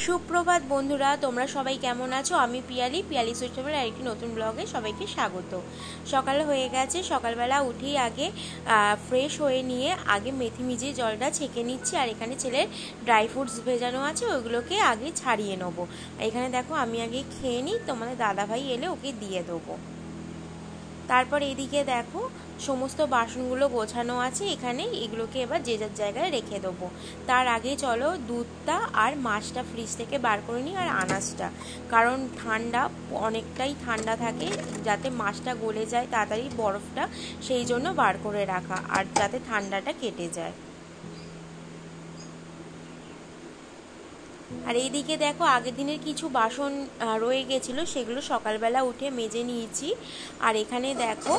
সুপ্রভাত বন্ধুরা, তোমরা সবাই কেমন আছো? আমি পিয়ালি সুইটেবল আরেকটি নতুন ব্লগে সবাইকে স্বাগত। সকাল হয়ে গেছে, সকালবেলা উঠেই আগে ফ্রেশ হয়ে নিয়ে আগে মেথি মিজিয়ে জলটা ছেঁকে নিচ্ছি। আর এখানে ছেলের ড্রাই ফ্রুটস ভেজানো আছে, ওইগুলোকে আগে ছাড়িয়ে নেবো। এখানে দেখো আমি আগে খেয়ে নিই, তোমাদের দাদাভাই এলে ওকে দিয়ে দেবো। তারপর এদিকে দেখো সমস্ত বাসনগুলো গোছানো আছে এখানে, এগুলোকে এবার যে যার জায়গায় রেখে দেবো। তার আগে চলো দুধটা আর মাছটা ফ্রিজ থেকে বার করে নিই, আর আনাজটা, কারণ ঠান্ডা অনেকটাই ঠান্ডা থাকে, যাতে মাছটা গলে যায় তাড়াতাড়ি বরফটা, সেই জন্য বার করে রাখা, আর যাতে ঠান্ডাটা কেটে যায়। আর এইদিকে দেখো আগের দিনের কিছু বাসন রয়ে গেছিলো, সেগুলো সকালবেলা উঠে মেজে নিয়েছি। আর এখানে দেখো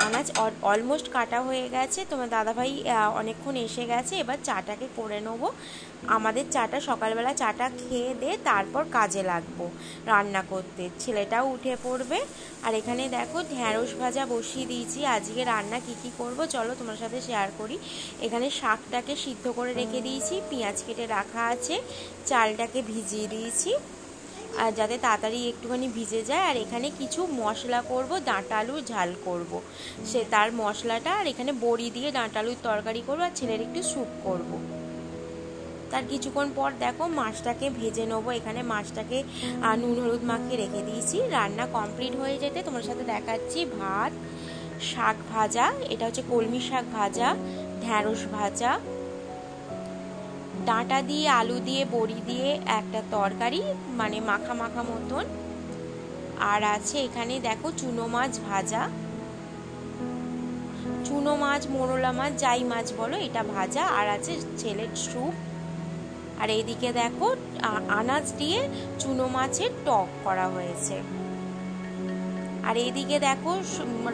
আনাজ অলমোস্ট কাটা হয়ে গেছে, তোমার দাদাভাই অনেকক্ষণ এসে গেছে, এবার চাটাকে করে নেবো। আমাদের চাটা সকালবেলা চাটা খেয়ে দে তারপর কাজে লাগবো রান্না করতে, ছেলেটাও উঠে পড়বে। আর এখানে দেখো ঢ্যাঁড়স ভাজা বসিয়ে দিয়েছি। আজকে রান্না কি করব চলো তোমার সাথে শেয়ার করি। এখানে শাকটাকে সিদ্ধ করে রেখে দিয়েছি, পেঁয়াজ কেটে রাখা আছে, চালটাকে ভিজিয়ে দিয়েছি আর যাতে তাড়াতাড়ি একটুখানি ভিজে যায়। আর এখানে কিছু মশলা করব, ডাঁটা আলুর ঝাল করব, সে তার মশলাটা। আর এখানে বড়ি দিয়ে ডাঁটা আলুর তরকারি করবো, আর ছেলের একটু স্যুপ করব। তার কিছুক্ষণ পর দেখো মাছটাকে ভেজে নেবো। এখানে মাছটাকে নুন হলুদ মাখিয়ে রেখে দিয়েছি। রান্না কমপ্লিট হয়ে যেতে তোমার সাথে দেখাচ্ছি ভাত, শাক ভাজা, এটা হচ্ছে কলমি শাক ভাজা, ঢ্যাঁড়স ভাজা, ডাঁটা দিয়ে আলু দিয়ে বড়ি দিয়ে একটা তরকারি, মানে মাখা মাখা মতন। আর আছে এখানে দেখো চুনো মাছ ভাজা, চুনো মাছ মোরলা মাছ যাই মাছ বলো, এটা ভাজা। আর আছে ছেলের স্যুপ। আর এইদিকে দেখো আনাজ দিয়ে চুনো মাছের টক করা হয়েছে। আর এইদিকে দেখো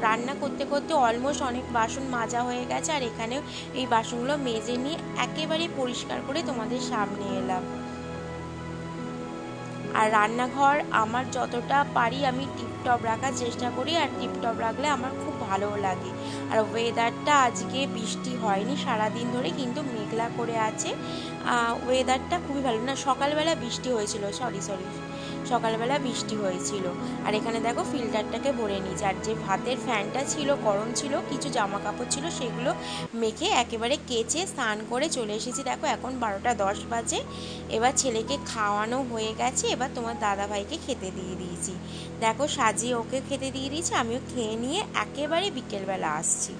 রান্না করতে করতে অলমোস্ট অনেক বাসন মাজা হয়ে গেছে। আর এখানে এই বাসনগুলো মেজে নিয়ে একেবারে পরিষ্কার করে তোমাদের সামনে এলাম। আর রান্নাঘর আমার যতটা পারি আমি টিপটপ রাখার চেষ্টা করি, আর টিপটপ রাখলে আমার খুব ভালোও লাগে। আর ওয়েদারটা আজকে বৃষ্টি হয়নি সারাদিন ধরে, কিন্তু মেঘলা করে আছে, ওয়েদারটা খুবই ভালো। না, সকালবেলা বৃষ্টি হয়েছিল, সরি সকালবেলা বৃষ্টি হয়েছিল। আর এখানে দেখো ফিল্টারটাকে ভরে নিয়েছি। আর যে ভাতের ফ্যানটা ছিল গরম ছিল, কিছু জামা কাপড় ছিল, সেগুলো মেখে একেবারে কেচে স্নান করে চলে এসেছি। দেখো এখন 12টা 10 বাজে। এবার ছেলেকে খাওয়ানো হয়ে গেছে, এবার তোমার দাদাভাইকে খেতে দিয়ে দিয়েছি। দেখো সাজিয়ে ওকে খেতে দিয়ে দিয়েছি, আমিও খেয়ে নিয়ে একেবারে বিকেলবেলা আসছি।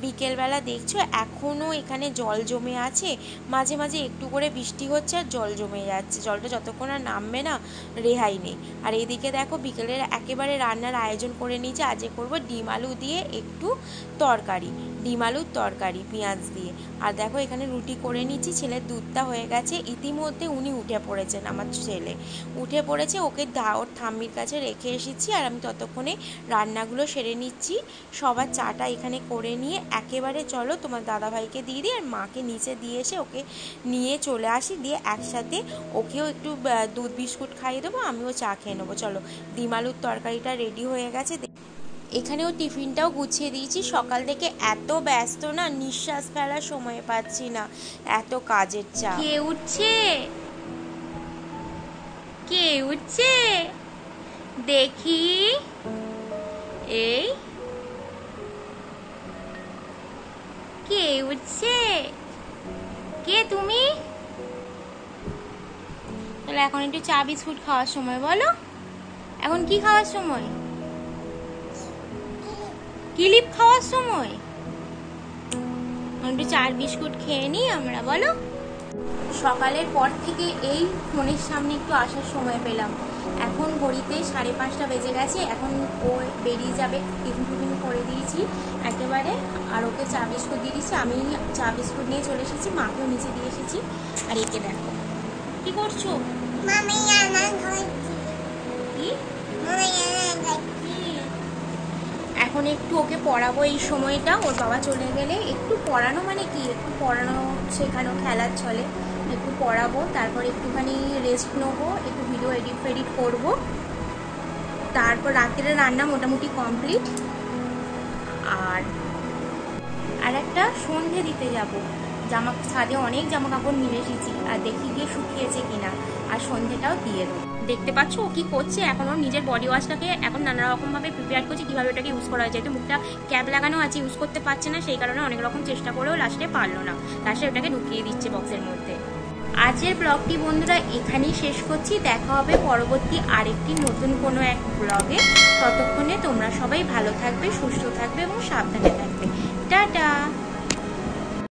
বিকেলবেলা দেখছো এখনও এখানে জল জমে আছে, মাঝে মাঝে একটু করে বৃষ্টি হচ্ছে আর জল জমে যাচ্ছে, জলটা যতক্ষণ আর নামবে না রেহাই নেই। আর এইদিকে দেখো বিকেলের একেবারে রান্নার আয়োজন করে নিয়েছি। আজকে করবো ডিম আলু দিয়ে একটু তরকারি, ডিম আলুর তরকারি পেঁয়াজ দিয়ে। আর দেখো এখানে রুটি করে নিচ্ছি, ছেলের দুধটা হয়ে গেছে ইতিমধ্যে, উনি উঠে পড়েছেন, আমার ছেলে উঠে পড়েছে, ওকে ওর ঠাম্মির কাছে রেখে এসেছি। আর আমি ততক্ষণে রান্নাগুলো সেরে নিচ্ছি। সবার চাটা এখানে করে নিয়ে একেবারে চলো তোমার দাদাভাইকে দিয়ে দিই, আর মাকে নিচে দিয়ে এসে ওকে নিয়ে চলে আসি, দিয়ে একসাথে ওকেও একটু দুধ বিস্কুট খাইয়ে দেবো, আমিও চা খেয়ে নেবো। চলো ডিম আলুর তরকারিটা রেডি হয়ে গেছে, এখানেও টিফিনটাও গুছিয়ে দিয়েছি। সকাল থেকে এত ব্যস্ত না, নিঃশ্বাস ফেলার সময় পাচ্ছি না, এত কাজের চাপ। কে উঠছে কে উঠছে দেখি, এই কে উঠছে, কে তুমি? তাহলে এখন একটু চা বিস্কুট খাওয়ার সময়, বলো এখন কি খাওয়ার সময়? ক্লিপ খাওয়ার সময়। একটু চা বিস্কুট খেয়ে নিই আমরা, বলো। সকালের পর থেকে এই ফোনের সামনে একটু আসার সময় পেলাম। এখন ঘড়িতে 5:30 বেজে গেছে, এখন ও বেরিয়ে যাবে, টিফিন করে দিয়েছি একেবারে। আর ওকে চা বিস্কুট দিয়ে দিচ্ছি, আমি চা বিস্কুট নিয়ে চলে এসেছি, মাকেও নিচে দিয়ে এসেছি। আর একে দেখো কি করছো, এখন একটু ওকে পড়াবো। এই সময়টা ওর বাবা চলে গেলে একটু পড়ানো, মানে কি একটু পড়ানো শেখানো খেলার ছলে একটু পড়াবো, তারপর একটুখানি রেস্ট নেবো, একটু ভিডিও এডিট করবো, তারপর রাত্রের রান্না মোটামুটি কমপ্লিট। আর একটা সন্ধে দিতে যাব, ছাদে অনেক জামা কাপড় নিয়ে এসেছি, আর দেখি গিয়ে শুকিয়েছে কিনা, আর সন্ধ্যেটাও দিয়ে দেবো। দেখতে পাচ্ছ ও কি করছে, এখন ওর নিজের বডি ওয়াশটাকে এখন নানা রকম ভাবে প্রিপেয়ার করছে কিভাবে ওটাকে ইউজ করা হয়। যেহেতু মুখটা ক্যাপ লাগানো আছে, ইউজ করতে পারছে না, সেই কারণে অনেক রকম চেষ্টা করেও লাস্টে পারলো না, লাস্টে ওটাকে ঢুকিয়ে দিচ্ছে বক্সের মধ্যে। আজকের ব্লগটি বন্ধুরা এখানেই শেষ করছি। দেখা হবে পরবর্তী আরেকটি নতুন কোনো এক ব্লগে। ততক্ষণে তোমরা সবাই ভালো থাকবে, সুস্থ থাকবে এবং সাবধানে থাকবে। টাটা।